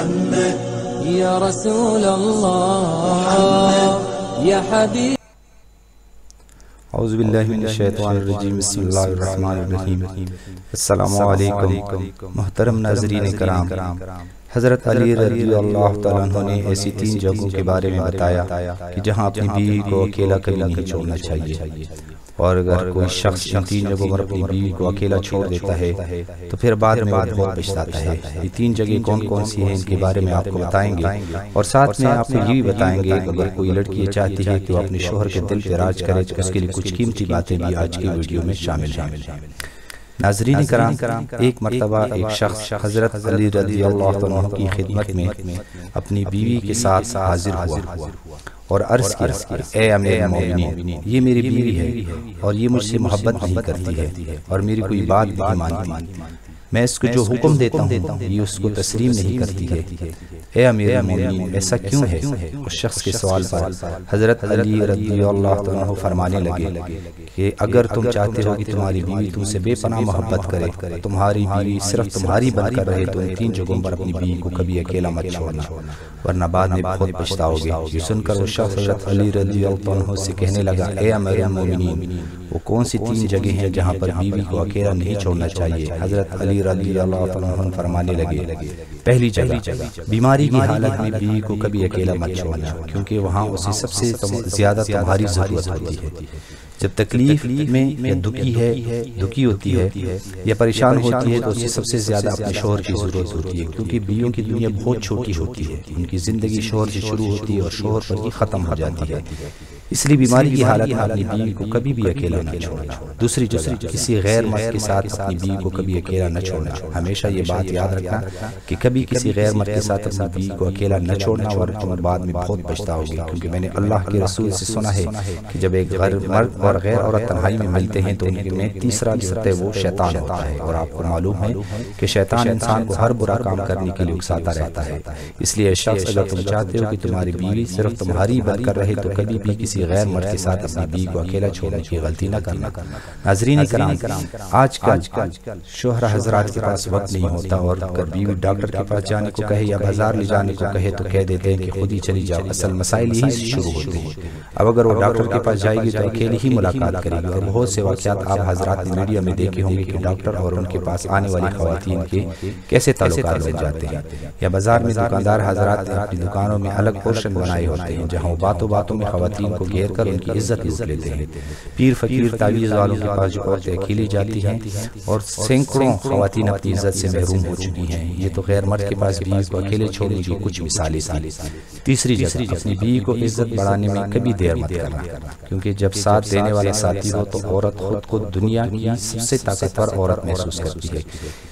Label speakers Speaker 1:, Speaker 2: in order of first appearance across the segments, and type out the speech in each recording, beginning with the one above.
Speaker 1: محمد
Speaker 2: يا رسول الله يا حبيب.
Speaker 3: اعوذ باللہ من الشیطان الرجیم، بسم اللہ الرحمن الرحیم۔ السلام علیکم محترم ناظرین کرام، حضرت علی رضی اللہ تعالیٰ عنہ نے ایسی 3 جگہوں کے بارے میں بتایا کہ جہاں اپنی بیوی کو اکیلا کبھی نہیں چھوڑنا چاہیے، اور اگر کوئی شخص ان 3 جگہوں پر اپنی بیوی کو اکیلا چھوڑ دیتا ہے تو پھر بعد میں بہت پچھتاتا ہے۔ یہ 3 جگہیں کون کون سی ہیں ان کے بارے میں آپ کو بتائیں گے، اور ساتھ میں آپ کو یہ بھی بتائیں گے کہ اگر کوئی لڑکی چاہتی ہے کہ وہ اپنے شوہر کے دل پہ راج کرے تو اس کے لیے کچھ قیمتی باتیں بھی آج کی ویڈیو میں شامل ہیں۔ ناظرین کرام، ایک مرتبہ ایک شخص حضرت علی رضی اللہ عنہ کی خدمت میں اپنی بیوی کے ساتھ حاضر ہوا اور عرض کیا، اے امیر المومنین، یہ میری بیوی ہے اور یہ مجھ سے محبت نہیں کرتی ہے اور میری کوئی بات نہیں مانتی، میں اس کو جو حکم دیتا ہوں یہ اس کو تسلیم نہیں کرتی ہے، اے امیر المومنین ایسا کیوں ہے؟ اس شخص کے سوال پر حضرت علی رضی اللہ عنہ فرمانے لگے کہ اگر تم چاہتے ہو کہ تمہاری بیوی تم سے بے پناہ محبت کرے، تمہاری بیوی صرف تمہاری بن کر رہے، تو ان 3 جگہوں پر اپنی بیوی کو کبھی اکیلا مت چھوڑنا، ورنہ بعد میں بہت پچھتاؤ گے۔ یہ سن کر وہ شخص حضرت علی رضی اللہ عنہ سے کہنے لگا، اے امیر المومنین وہ کون سی 3 جگہیں ہیں جہاں پر بیوی کو اکیلا نہیں چھوڑنا چاہیے؟ حضرت علی رضی اللہ عنہ فرمانے لگے، پہلی جگہ بیماری کی حالت میں بیوی کو کبھی اکیلا مت چھوڑنا، کیونکہ وہاں اسے سب سے زیادہ تمہاری ضرورت ہوتی ہے۔ جب تکلیف میں یا دکھی ہوتی ہے یا پریشان ہوتی ہے تو اسے سب سے زیادہ اپنے شوہر کی ضرورت ہوتی ہے، کیونکہ بیویوں کی دنیا بہت چھوٹی ہوتی ہے، ان کی زندگی شوہر سے شروع ہوتی ہے اور شوہر پر ہی ختم ہو جاتی ہے۔ اس لیے بیماری کی حالت میں اپنی بیوی کو کبھی بھی اکیلا نہ چھوڑنا۔ دوسری جگہ کسی غیر مرد کے ساتھ اپنی بیوی کو کبھی اکیلا نہ چھوڑنا۔ ہمیشہ یہ بات یاد رکھنا کہ کبھی کسی غیر مرد کے ساتھ اپنی بیوی کو اکیلا نہ چھوڑنا، اور تم بعد میں بہت پچھتاؤ گے، کیونکہ میں نے اللہ کے رسول سے سنا ہے کہ جب ایک غیر مرد اور غیر عورت تنہائی میں ملتے ہیں تو ان میں تیسرا جو ہوتا ہے وہ شیطان ہوتا ہے، اور آپ کو معلوم ہے کہ شیطان انسان کو ہر برا کام کرنے کے لیے اکساتا رہتا ہے۔ اس لیے شخص اگر تم چاہتے ہو کہ تمہاری بیوی صرف تمہاری بن کر رہے تو کبھی بھی کسی غیر مرد کے ساتھ اپنی بیوی کو اکیلا چھوڑنے کی غلطی نہ کرنا۔ ناظرین کرام، آج کل شوہر حضرات کے پاس وقت نہیں ہوتا، اور اگر بیوی ڈاکٹر کے پاس جانے کو کہے یا بازار لے جانے کو کہے تو کہہ دیتے ہیں کہ خود ہی چلی جاؤ۔ اصل مسائل یہی سے شروع ہوتے ہیں۔ اب اگر وہ ڈاکٹر کے پاس جائے گی تو اکیلی ہی ملاقات کرے گی، اور بہت سے واقعات آپ حضرات نے میڈیا میں دیکھے ہوں گے کہ ڈاکٹر اور ان کے پاس آنے والی خواتین کے کیسے تعلقات بن جاتے ہیں، یا بازار میں دکاندار حضرات نے اپنی دکانوں میں الگ پورشن بنائے ہوتے ہیں جہاں وہ باتوں میں خواتین کو گھیر کر ان کی عزت لوٹ لیتے ہیں۔ پیر فقیر تعویذ والوں کے پاس جو عورتیں اکیلی جاتی ہیں، اور سینکڑوں خواتین اپنی عزت سے محروم ہو چکی ہیں۔ یہ تو غیر مرد کے پاس بیوی کو اکیلے چھوڑنے کی کچھ مثالیں تھیں۔ تیسری جگہ اپنی بیوی کو عزت بڑھانے میں کبھی دیر مت کرنا، کیونکہ جب ساتھ دینے والا ساتھی ہو تو عورت خود کو دنیا کی سب سے طاقتور عورت محسوس کرتی ہے۔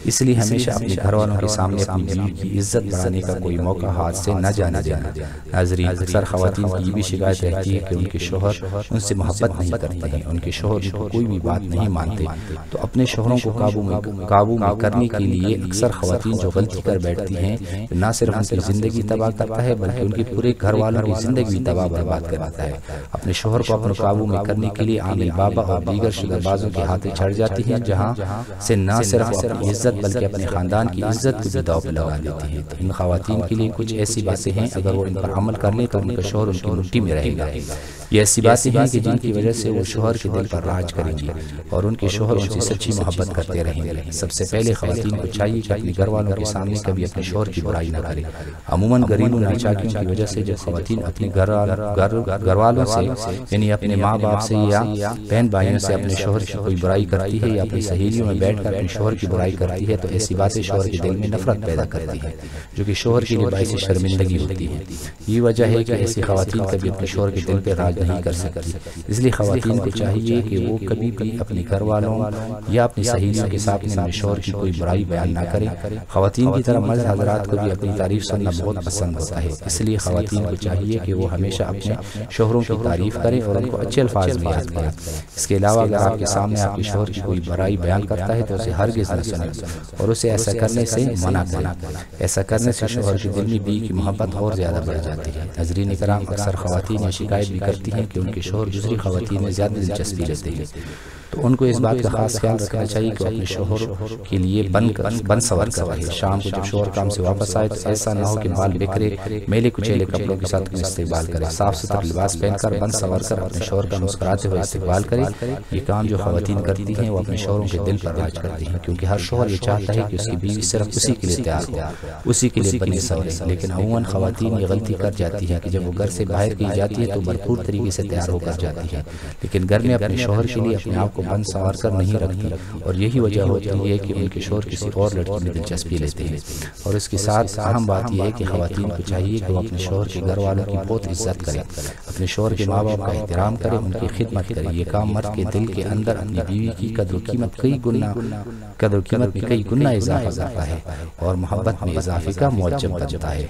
Speaker 3: اس لیے ہمیشہ اپنے گھر والوں کے سامنے اپنی بیوی کی عزت بڑھانے کا کوئی موقع ہاتھ سے نہ جانے دینا۔ ناظرین، اکثر خواتین کی یہ بھی شکایت رہتی ہے کہ ان کے شوہر ان سے محبت نہیں کرتے ہیں، ان کے شوہر ان کو کوئی بھی بات نہیں مانتے۔ تو اپنے شوہروں کو قابو میں کرنے کے لیے اکثر خواتین جو غلطی کر بیٹھتی ہیں، نہ صرف ان کی زندگی تباہ کرتا ہے بلکہ ان کے پورے گھر والوں کی زندگی بھی تباہ برباد کر دیتا ہے۔ اپنے شوہر کو اپنے قابو میں کرنے کے لیے عامل بابا اور دیگر شکر بازوں کے ہاتھیں چڑھ جاتی ہیں، جہاں سے نہ صرف اپنی عزت بلکہ اپنے خاندان کی عزت کو بھی داؤ پہ لگا دیتی ہیں۔ ان خواتین کے لیے کچھ ایسی باتیں ہیں، اگر وہ ان پر عمل کر لیں تو ان کا شوہر ان کی مٹھی میں رہے گا۔ یہ ایسی باتیں ہیں کہ جن کی وجہ سے وہ شوہر کے دل پر راج کریں گی اور ان کے شوہر ان سے سچی محبت کرتے رہیں گے۔ سب سے پہلے خواتین کو چاہیے کہ اپنے گھر والوں کے سامنے کبھی اپنے شوہر کی برائی نہ کرے۔ عموماً گھریلو ناچاکیوں کی وجہ سے جب خواتین اپنے گھر والوں سے یعنی اپنے ماں باپ سے یا بہن بھائیوں سے اپنے شوہر کی کوئی برائی کرتی ہے یا اپنی سہیلیوں میں بیٹھ کر اپنے شوہر کی برائی کرتی ہے تو ایسی باتیں شوہر کے دل میں نفرت پیدا کرتی ہے، جو کہ شوہر کے لیے باعث شرمندگی ہوتی ہے۔ یہ وجہ ہے کہ ایسی خواتین کبھی اپنے شوہر کے دل پہ راج نہیں کر سکتی۔ اس لیے خواتین کو چاہیے کہ وہ کبھی بھی اپنے گھر والوں یا اپنی سہیلیوں کے ساتھ اپنے شوہر کی کوئی برائی بیان نہ کریں۔ خواتین کی طرح مرد حضرات کو بھی اپنی تعریف سننا بہت پسند ہوتا ہے، اس لیے خواتین کو چاہیے کہ وہ ہمیشہ اپنے شوہروں کی تعریف کریں اور ان کو اچھے الفاظ میں یاد کریں۔ اس کے علاوہ اگر آپ کے سامنے آپ کے شوہر کی کوئی برائی بیان کرتا ہے تو اسے ہرگز نہ سنیں اور اسے ایسا کرنے سے منع کریں۔ ایسا کرنے سے شوہر کے دل میں بیوی کی محبت اور زیادہ بڑھ جاتی ہے۔ ناظرین کرام، اکثر خواتین یہ شکایت بھی کرتی ہیں کہ ان کے شوہر دوسری خواتین میں زیادہ دلچسپی لیتے ہیں تو ان کو اس بات کا خاص خیال رکھنا چاہیے کہ اپنے شوہر کے لیے بن سور کر رہے، شام کو جب شوہر کام سے واپس آئے تو ایسا نہ ہو کہ بال بکھرے میلے کچیلے کپڑوں کے ساتھ استقبال کرے، صاف ستھرا لباس پہن کر بن سور کر اپنے شوہر کا مسکراتے ہوئے استقبال کرے۔ یہ کام جو خواتین کرتی ہیں وہ اپنے شوہروں کے دل پر راج کرتی ہیں، کیونکہ ہر شوہر یہ چاہتا ہے کہ اس کی بیوی صرف اسی کے لیے تیار ہو، اسی کے لیے بنی سورے۔ لیکن عموماً خواتین یہ غلطی کر جاتی ہے کہ جب وہ گھر سے باہر کی جاتی ہے تو بھرپور طریقے سے تیار ہو کر جاتی ہے، لیکن گھر میں اپنے شوہر کے لیے اپنے آپ کو بن سنوار کر نہیں رکھتی، اور یہی وجہ ہوتی ہے کہ ان کے شوہر کسی اور لڑکی میں دلچسپی لیتے ہیں۔ اور اس کے ساتھ اہم بات یہ ہے کہ خواتین کو چاہیے کہ وہ اپنے شوہر کے گھر والوں کی بہت عزت کرے، اپنے شوہر کے ماں باپ کا احترام کرے، ان کی خدمت کرے۔ یہ کام مرد کے دل کے اندر اپنی بیوی کی قدر و قیمت میں کئی گنا اضافہ کرتا ہے اور محبت میں اضافے کا موجب بنتا ہے۔